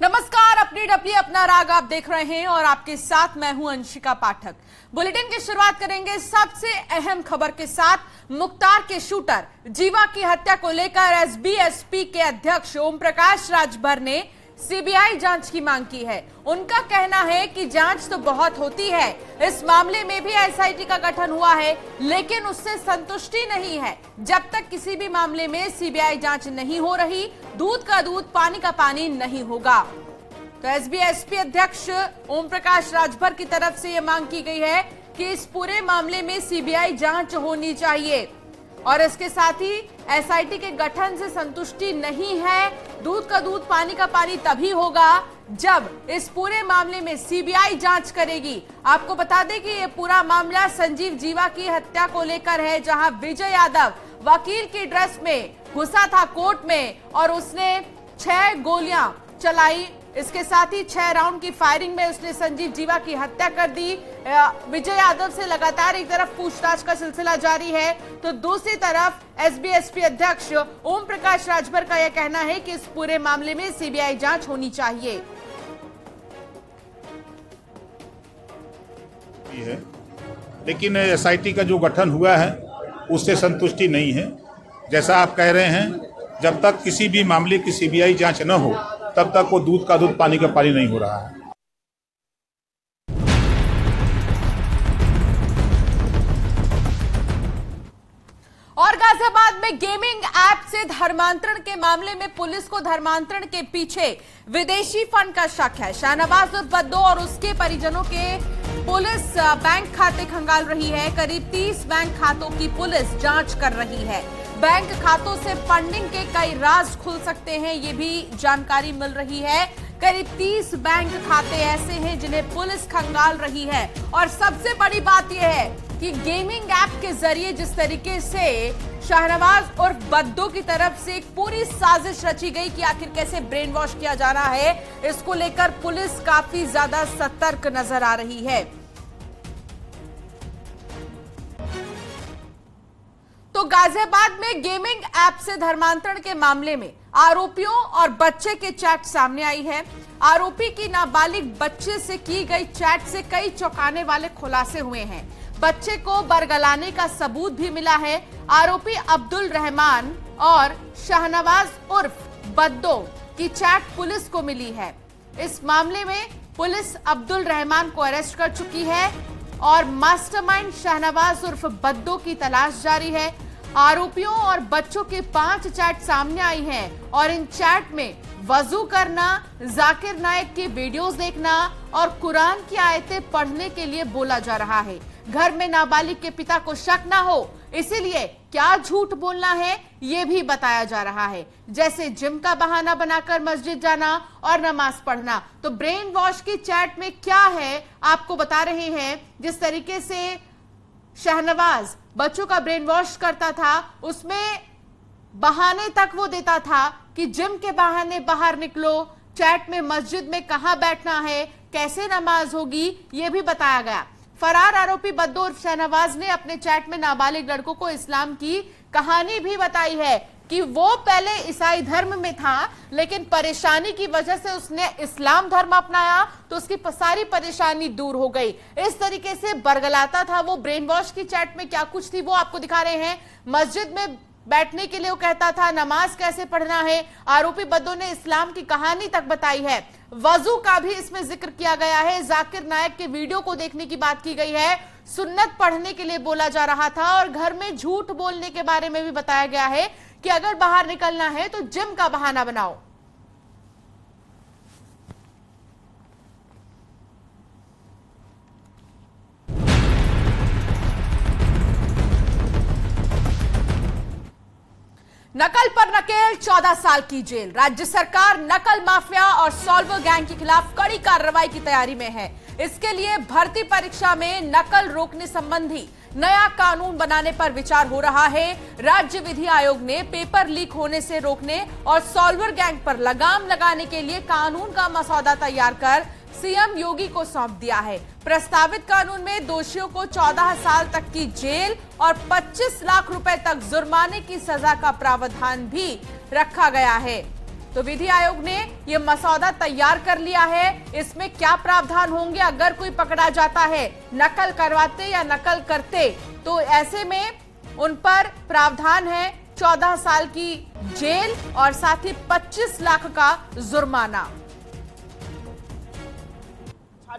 नमस्कार, अपनी डपली अपना राग आप देख रहे हैं और आपके साथ मैं हूं अंशिका पाठक। बुलेटिन की शुरुआत करेंगे सबसे अहम खबर के साथ। मुख्तार के शूटर जीवा की हत्या को लेकर एसबीएसपी के अध्यक्ष ओम प्रकाश राजभर ने सीबीआई जांच की मांग की है। उनका कहना है कि जांच तो बहुत होती है, इस मामले में भी एसआईटी का गठन हुआ है, लेकिन उससे संतुष्टि नहीं है। जब तक किसी भी मामले में सीबीआई जांच नहीं हो रही, दूध का दूध पानी का पानी नहीं होगा। तो एसबीएसपी अध्यक्ष ओम प्रकाश राजभर की तरफ से यह मांग की गई है कि इस पूरे मामले में सीबीआई जांच होनी चाहिए और इसके साथ ही एसआईटी के गठन से संतुष्टि नहीं है। दूध का दूध पानी का पानी तभी होगा जब इस पूरे मामले में सीबीआई जांच करेगी। आपको बता दें कि ये पूरा मामला संजीव जीवा की हत्या को लेकर है, जहां विजय यादव वकील की ड्रेस में घुसा था कोर्ट में और उसने 6 गोलियां चलाई। इसके साथ ही 6 राउंड की फायरिंग में उसने संजीव जीवा की हत्या कर दी। विजय यादव से लगातार एक तरफ पूछताछ का सिलसिला जारी है, तो दूसरी तरफ एसबीएसपी अध्यक्ष ओम प्रकाश राजभर का यह कहना है कि इस पूरे मामले में सीबीआई जांच होनी चाहिए। लेकिन एसआईटी का जो गठन हुआ है उससे संतुष्टि नहीं है। जैसा आप कह रहे हैं, जब तक किसी भी मामले की सीबीआई जांच न हो तब तक वो दूध का दूध पानी का पानी नहीं हो रहा है। और गाजियाबाद में गेमिंग ऐप से धर्मांतरण के मामले में पुलिस को धर्मांतरण के पीछे विदेशी फंड का शक है। शाहनवाज बद्दो और उसके परिजनों के पुलिस बैंक खाते खंगाल रही है। करीब 30 बैंक खातों की पुलिस जांच कर रही है। बैंक खातों से फंडिंग के कई राज खुल सकते हैं, ये भी जानकारी मिल रही है। करीब 30 बैंक खाते ऐसे हैं जिन्हें पुलिस खंगाल रही है। और सबसे बड़ी बात यह है कि गेमिंग ऐप के जरिए जिस तरीके से शाहनवाज और बद्दो की तरफ से एक पूरी साजिश रची गई कि आखिर कैसे ब्रेन वॉश किया जा रहा है, इसको लेकर पुलिस काफी ज्यादा सतर्क नजर आ रही है। तो गाजियाबाद में गेमिंग ऐप से धर्मांतरण के मामले में आरोपियों और बच्चे के चैट सामने आई है। आरोपी की नाबालिग बच्चे से की गई चैट से कई चौंकाने वाले खुलासे हुए हैं। बच्चे को बरगलाने का सबूत भी मिला है। आरोपी अब्दुल रहमान और शाहनवाज उर्फ बद्दो की चैट पुलिस को मिली है। इस मामले में पुलिस अब्दुल रहमान को अरेस्ट कर चुकी है और मास्टरमाइंड शाहनवाज उर्फ बद्दो की तलाश जारी है। आरोपियों और बच्चों के 5 चैट सामने आई हैं और इन चैट में वजू करना, जाकिर नायक के वीडियोस देखना और कुरान की आयतें पढ़ने के लिए बोला जा रहा है। घर में नाबालिग के पिता को शक ना हो, इसीलिए क्या झूठ बोलना है ये भी बताया जा रहा है, जैसे जिम का बहाना बनाकर मस्जिद जाना और नमाज पढ़ना। तो ब्रेन वॉश की चैट में क्या है आपको बता रहे हैं। जिस तरीके से शाहनवाज बच्चों का ब्रेन वॉश करता था, उसमें बहाने तक वो देता था कि जिम के बहाने बाहर निकलो, चैट में मस्जिद में कहां बैठना है, कैसे नमाज होगी, ये भी बताया गया। फरार आरोपी बद्दो उर्फ शाहनवाज ने अपने चैट में नाबालिग लड़कों को इस्लाम की कहानी भी बताई है कि वो पहले ईसाई धर्म में था, लेकिन परेशानी की वजह से उसने इस्लाम धर्म अपनाया तो उसकी सारी परेशानी दूर हो गई। इस तरीके से बरगलाता था वो। ब्रेन वॉश की चैट में क्या कुछ थी वो आपको दिखा रहे हैं। मस्जिद में बैठने के लिए वो कहता था, नमाज कैसे पढ़ना है। आरोपी बद्दो ने इस्लाम की कहानी तक बताई है। वजू का भी इसमें जिक्र किया गया है। जाकिर नायक के वीडियो को देखने की बात की गई है। सुन्नत पढ़ने के लिए बोला जा रहा था और घर में झूठ बोलने के बारे में भी बताया गया है कि अगर बाहर निकलना है तो जिम का बहाना बनाओ। नकल पर नकेल, 14 साल की जेल। राज्य सरकार नकल माफिया और सॉल्वर गैंग के खिलाफ कड़ी कार्रवाई की तैयारी में है। इसके लिए भर्ती परीक्षा में नकल रोकने संबंधी नया कानून बनाने पर विचार हो रहा है। राज्य विधि आयोग ने पेपर लीक होने से रोकने और सॉल्वर गैंग पर लगाम लगाने के लिए कानून का मसौदा तैयार कर सीएम योगी को सौंप दिया है। प्रस्तावित कानून में दोषियों को 14 साल तक की जेल और 25 लाख रुपए तक जुर्माने की सजा का प्रावधान भी रखा गया है। तो विधि आयोग ने ये मसौदा तैयार कर लिया है। इसमें क्या प्रावधान होंगे अगर कोई पकड़ा जाता है नकल करवाते या नकल करते, तो ऐसे में उन पर प्रावधान है 14 साल की जेल और साथ ही 25 लाख का जुर्माना।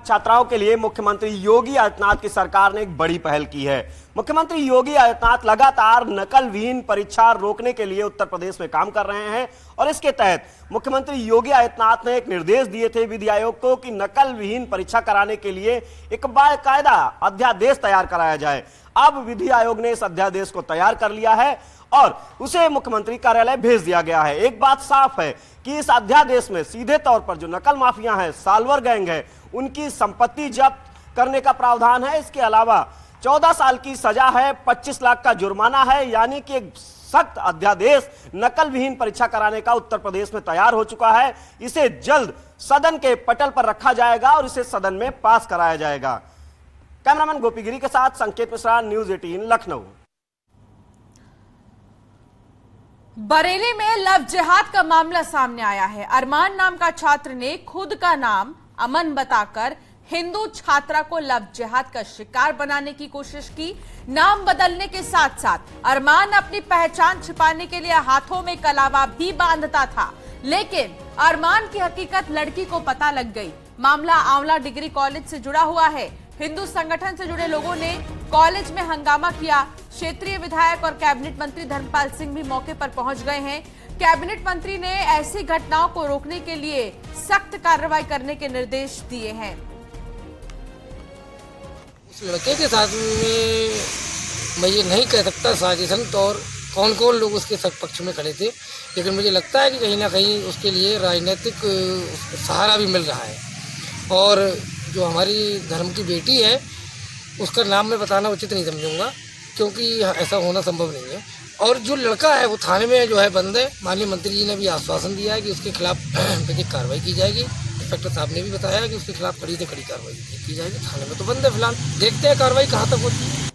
छात्राओं के लिए मुख्यमंत्री योगी आदित्यनाथ की सरकार ने एक बड़ी पहल की है। मुख्यमंत्री योगी आदित्यनाथ लगातार नकल विहीन परीक्षा रोकने के लिए उत्तर प्रदेश में काम कर रहे हैं और इसके तहत मुख्यमंत्री योगी आदित्यनाथ ने एक निर्देश दिए थे विधि आयोग को कि नकल विहीन परीक्षा कराने के लिए एक बाकायदा अध्यादेश तैयार कराया जाए। अब विधि आयोग ने इस अध्यादेश को तैयार कर लिया है और उसे मुख्यमंत्री कार्यालय भेज दिया गया है। एक बात साफ है कि इस अध्यादेश में सीधे तौर पर जो नकल माफिया हैं, साल्वर गैंग है, उनकी संपत्ति जब्त करने का प्रावधान है। इसके अलावा 14 साल की सजा है, 25 लाख का जुर्माना है, यानी कि एक सख्त अध्यादेश नकल विहीन परीक्षा कराने का उत्तर प्रदेश में तैयार हो चुका है। इसे जल्द सदन के पटल पर रखा जाएगा और इसे सदन में पास कराया जाएगा। कैमरामैन गोपी गिरी के साथ संकेत मिश्रा, न्यूज 18 लखनऊ। बरेली में लव जिहाद का मामला सामने आया है। अरमान नाम का छात्र ने खुद का नाम अमन बताकर हिंदू छात्रा को लव जिहाद का शिकार बनाने की कोशिश की। नाम बदलने के साथ साथ अरमान अपनी पहचान छिपाने के लिए हाथों में कलावा भी बांधता था, लेकिन अरमान की हकीकत लड़की को पता लग गई। मामला आंवला डिग्री कॉलेज से जुड़ा हुआ है। हिंदू संगठन से जुड़े लोगों ने कॉलेज में हंगामा किया। क्षेत्रीय विधायक और कैबिनेट मंत्री धर्मपाल सिंह भी मौके पर पहुंच गए हैं। कैबिनेट मंत्री ने ऐसी घटनाओं को रोकने के लिए सख्त कार्रवाई करने के निर्देश दिए हैं। उस लड़के के साथ में मैं ये नहीं कह सकता साजिशन और कौन कौन लोग उसके पक्ष में खड़े थे, लेकिन मुझे लगता है कि कहीं ना कहीं उसके लिए राजनीतिक सहारा भी मिल रहा है। और जो हमारी धर्म की बेटी है उसका नाम मैं बताना उचित नहीं समझूंगा, क्योंकि ऐसा होना संभव नहीं है। और जो लड़का है वो थाने में जो है बंद है। माननीय मंत्री जी ने भी आश्वासन दिया है कि उसके खिलाफ विधिक कार्रवाई की जाएगी। इंस्पेक्टर साहब ने भी बताया कि उसके खिलाफ कड़ी से कड़ी कार्रवाई की जाएगी। थाने में तो बंद है फिलहाल, देखते हैं कार्रवाई कहाँ तक होती है।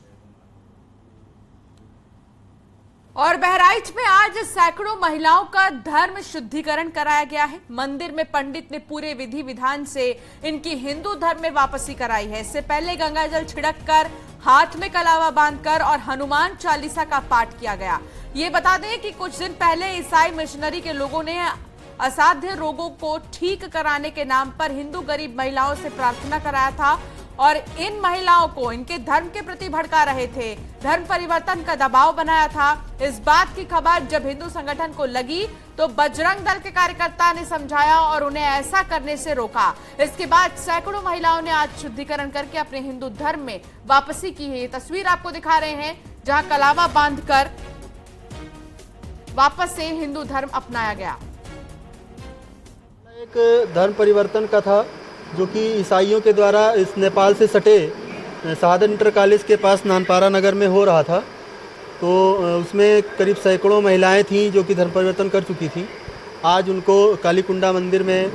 और बहराइच में आज सैकड़ों महिलाओं का धर्म शुद्धिकरण कराया गया है। मंदिर में पंडित ने पूरे विधि विधान से इनकी हिंदू धर्म में वापसी कराई है। इससे पहले गंगाजल छिड़ककर, हाथ में कलावा बांधकर और हनुमान चालीसा का पाठ किया गया। ये बता दें कि कुछ दिन पहले ईसाई मिशनरी के लोगों ने असाध्य रोगों को ठीक कराने के नाम पर हिंदू गरीब महिलाओं से प्रार्थना कराया था और इन महिलाओं को इनके धर्म के प्रति भड़का रहे थे, धर्म परिवर्तन का दबाव बनाया था। इस बात की खबर जब हिंदू संगठन को लगी तो बजरंग दल के कार्यकर्ता ने समझाया और उन्हें ऐसा करने से रोका। इसके बाद सैकड़ों महिलाओं ने आज शुद्धिकरण करके अपने हिंदू धर्म में वापसी की है। ये तस्वीर आपको दिखा रहे हैं जहां कलावा बांधकर वापस से हिंदू धर्म अपनाया गया। एक धर्म परिवर्तन का था जो कि ईसाइयों के द्वारा इस नेपाल से सटे शहादत इंटर कॉलेज के पास नानपारा नगर में हो रहा था। तो उसमें करीब सैकड़ों महिलाएं थीं जो कि धर्म परिवर्तन कर चुकी थीं। आज उनको कालीकुंडा मंदिर में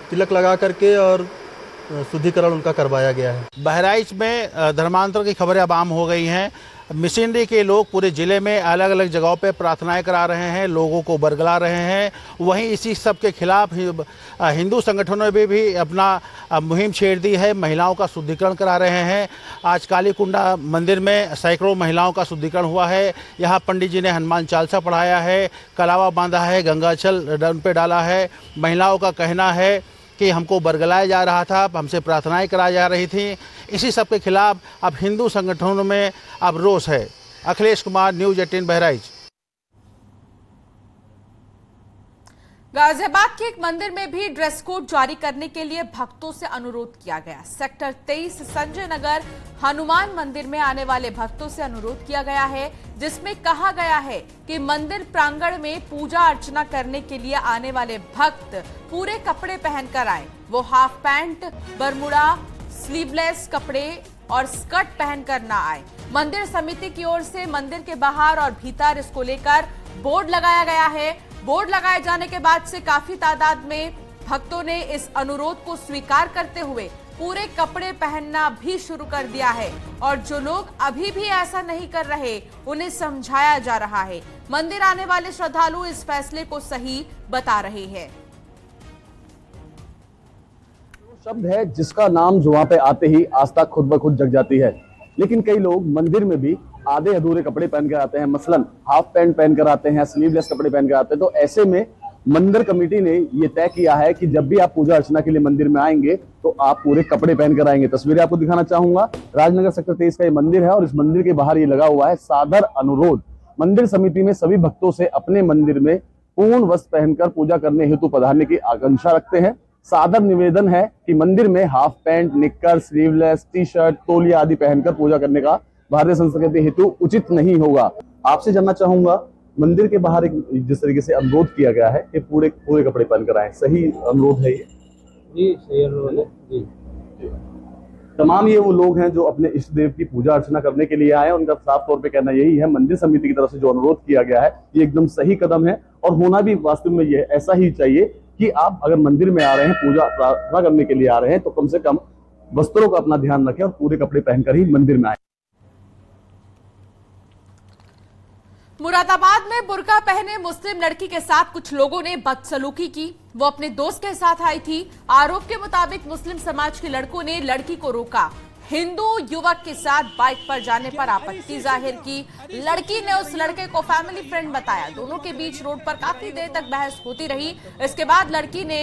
तिलक लगा करके और शुद्धिकरण उनका करवाया गया है। बहराइच में धर्मांतर की खबरें अब आम हो गई हैं। मिशनरी के लोग पूरे ज़िले में अलग अलग जगहों पे प्रार्थनाएं करा रहे हैं, लोगों को बरगला रहे हैं। वहीं इसी सब के खिलाफ हिंदू संगठनों ने भी अपना मुहिम छेड़ दी है, महिलाओं का शुद्धिकरण करा रहे हैं। आज कालीकुंडा मंदिर में सैकड़ों महिलाओं का शुद्धिकरण हुआ है। यहाँ पंडित जी ने हनुमान चालीसा पढ़ाया है, कलावा बांधा है, गंगाजल डन पे डाला है। महिलाओं का कहना है कि हमको बरगलाया जा रहा था, हमसे प्रार्थनाएं कराई जा रही थी। इसी सब के खिलाफ अब हिंदू संगठनों में अब रोष है। अखिलेश कुमार, न्यूज 18 बहराइच। गाजियाबाद के एक मंदिर में भी ड्रेस कोड जारी करने के लिए भक्तों से अनुरोध किया गया। सेक्टर 23 संजय नगर हनुमान मंदिर में आने वाले भक्तों से अनुरोध किया गया है, जिसमें कहा गया है कि मंदिर प्रांगण में पूजा अर्चना करने के लिए आने वाले भक्त पूरे कपड़े पहनकर आए। वो हाफ पैंट, बरमुडा, स्लीवलेस कपड़े और स्कर्ट पहनकर ना आए। मंदिर समिति की ओर से मंदिर के बाहर और भीतर इसको लेकर बोर्ड लगाया गया है। बोर्ड लगाए जाने के बाद से काफी तादाद में भक्तों ने इस अनुरोध को स्वीकार करते हुए पूरे कपड़े पहनना भी शुरू कर दिया है और जो लोग अभी भी ऐसा नहीं कर रहे उन्हें समझाया जा रहा है। मंदिर आने वाले श्रद्धालु इस फैसले को सही बता रहे हैं। शब्द है जिसका नाम जो वहां पे आते ही आस्था खुद ब खुद जग जाती है, लेकिन कई लोग मंदिर में भी आधे अधूरे कपड़े पहनकर आते हैं, मसलन हाफ पैंट पहनकर आते हैं, स्लीवलेस कपड़े पहनकर आते हैं। तो ऐसे में मंदिर कमेटी ने ये तय किया है कि जब भी आप पूजा अर्चना के लिए मंदिर में आएंगे तो आप पूरे कपड़े पहनकर आएंगे। तस्वीरें आपको दिखाना चाहूंगा। राजनगर सेक्टर 23 का ये मंदिर है और इस मंदिर के बाहर ये लगा हुआ है सादर अनुरोध। मंदिर समिति में सभी भक्तों से अपने मंदिर में पूर्ण वस्त्र पहनकर पूजा करने हेतु पधारने की आकांक्षा रखते हैं। सादर निवेदन है कि मंदिर में हाफ पैंट, निक्कर, स्लीवलेस, टी शर्ट, तौलिया आदि पहनकर पूजा करने का भारतीय संस्कृति हेतु उचित नहीं होगा। आपसे जानना चाहूंगा, मंदिर के बाहर एक जिस तरीके से अनुरोध किया गया है कि पूरे कपड़े पहनकर आए, सही अनुरोध है ये? जी सही अनुरोध है जी। तमाम ये वो लोग हैं जो अपने इष्ट देव की पूजा अर्चना करने के लिए आए। उनका साफ तौर पे कहना यही है, मंदिर समिति की तरफ से जो अनुरोध किया गया है ये एकदम सही कदम है और होना भी वास्तव में ये ऐसा ही चाहिए कि आप अगर मंदिर में आ रहे हैं, पूजा प्रार्थना करने के लिए आ रहे हैं, तो कम से कम वस्त्रों का अपना ध्यान रखें और पूरे कपड़े पहनकर ही मंदिर में आए। मुरादाबाद में बुर्का पहने मुस्लिम लड़की के साथ कुछ लोगों ने बदसलूकी की। वो अपने दोस्त के साथ आई थी। आरोप के मुताबिक मुस्लिम समाज के लड़कों ने लड़की को रोका। हिंदू युवक के साथ बाइक पर जाने पर आपत्ति जाहिर की। लड़की ने उस लड़के को फैमिली फ्रेंड बताया। दोनों के बीच रोड पर काफी देर तक बहस होती रही। इसके बाद लड़की ने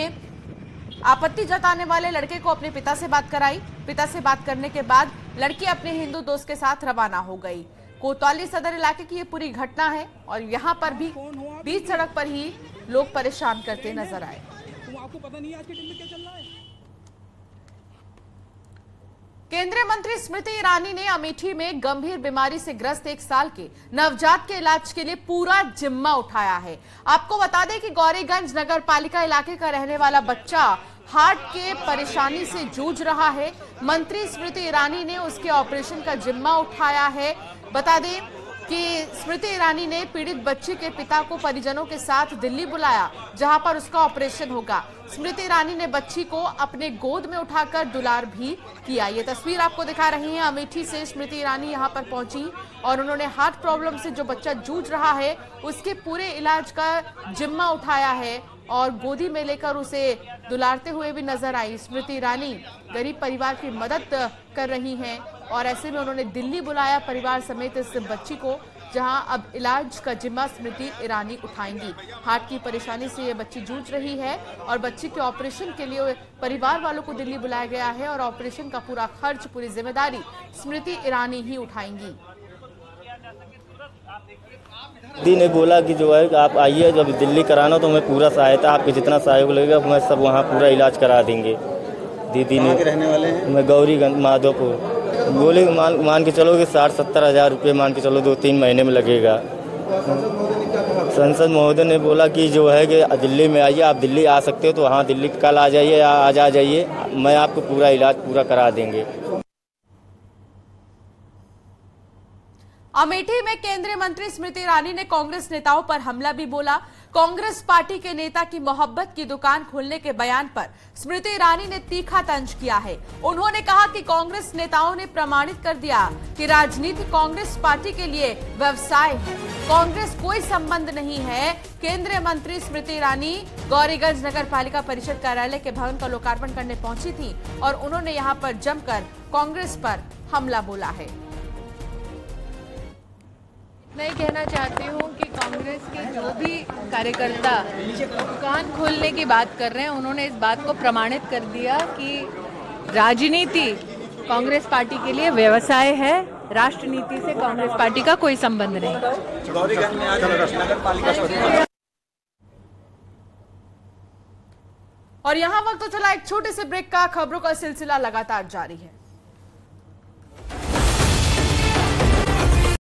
आपत्ति जताने वाले लड़के को अपने पिता से बात कराई। पिता से बात करने के बाद लड़की अपने हिंदू दोस्त के साथ रवाना हो गई। कोतवाली सदर इलाके की ये पूरी घटना है और यहाँ पर भी बीच सड़क पर ही लोग परेशान करते नजर आए। आपको पता नहीं है आज के दिन में क्या चल रहा है। केंद्रीय मंत्री स्मृति ईरानी ने अमेठी में गंभीर बीमारी से ग्रस्त 1 साल के नवजात के इलाज के लिए पूरा जिम्मा उठाया है। आपको बता दें कि गौरीगंज नगर पालिका इलाके का रहने वाला बच्चा हार्ट के परेशानी से जूझ रहा है। मंत्री स्मृति ईरानी ने उसके ऑपरेशन का जिम्मा उठाया है। बता दें कि स्मृति ईरानी ने पीड़ित बच्ची के पिता को परिजनों के साथ दिल्ली बुलाया, जहां पर उसका ऑपरेशन होगा। स्मृति ईरानी ने बच्ची को अपने गोद में उठाकर दुलार भी किया। ये तस्वीर आपको दिखा रही है। अमेठी से स्मृति ईरानी यहां पर पहुंची और उन्होंने हार्ट प्रॉब्लम से जो बच्चा जूझ रहा है उसके पूरे इलाज का जिम्मा उठाया है और गोदी में लेकर उसे दुलारते हुए भी नजर आई। स्मृति ईरानी गरीब परिवार की मदद कर रही हैं और ऐसे में उन्होंने दिल्ली बुलाया परिवार समेत इस बच्ची को, जहां अब इलाज का जिम्मा स्मृति ईरानी उठाएंगी। हार्ट की परेशानी से ये बच्ची जूझ रही है और बच्ची के ऑपरेशन के लिए परिवार वालों को दिल्ली बुलाया गया है और ऑपरेशन का पूरा खर्च, पूरी जिम्मेदारी स्मृति ईरानी ही उठाएंगी। दीदी ने बोला कि जो है आप आइए, जब दिल्ली कराना तो मैं पूरा सहायता, आपके जितना सहयोग लगेगा मैं सब वहाँ पूरा इलाज करा देंगे। दीदी ने रहने वाले हैं? मैं गौरीगंज माधोपुर। बोले मान के चलो कि 60-70 हज़ार रुपये मान के चलो 2-3 महीने में लगेगा। संसद महोदय ने बोला कि जो है कि दिल्ली में आइए, आप दिल्ली आ सकते हो तो हाँ दिल्ली कल आ जाइए या आज आ जाइए, मैं आपको पूरा इलाज पूरा करा देंगे। अमेठी में केंद्रीय मंत्री स्मृति ईरानी ने कांग्रेस नेताओं पर हमला भी बोला। कांग्रेस पार्टी के नेता की मोहब्बत की दुकान खोलने के बयान पर स्मृति ईरानी ने तीखा तंज किया है। उन्होंने कहा कि कांग्रेस नेताओं ने प्रमाणित कर दिया कि राजनीति कांग्रेस पार्टी के लिए व्यवसाय है, कांग्रेस कोई संबंध नहीं है। केंद्रीय मंत्री स्मृति ईरानी गौरीगंज नगर पालिका परिषद कार्यालय के भवन का लोकार्पण करने पहुंची थी और उन्होंने यहां पर जमकर कांग्रेस पर हमला बोला है। मैं कहना चाहती हूँ कि कांग्रेस के जो भी कार्यकर्ता दुकान खोलने की बात कर रहे हैं, उन्होंने इस बात को प्रमाणित कर दिया कि राजनीति कांग्रेस पार्टी के लिए व्यवसाय है, राष्ट्रनीति से कांग्रेस पार्टी का कोई संबंध नहीं। और यहाँ वक्त तो चला एक छोटे से ब्रेक का। खबरों का सिलसिला लगातार जारी है।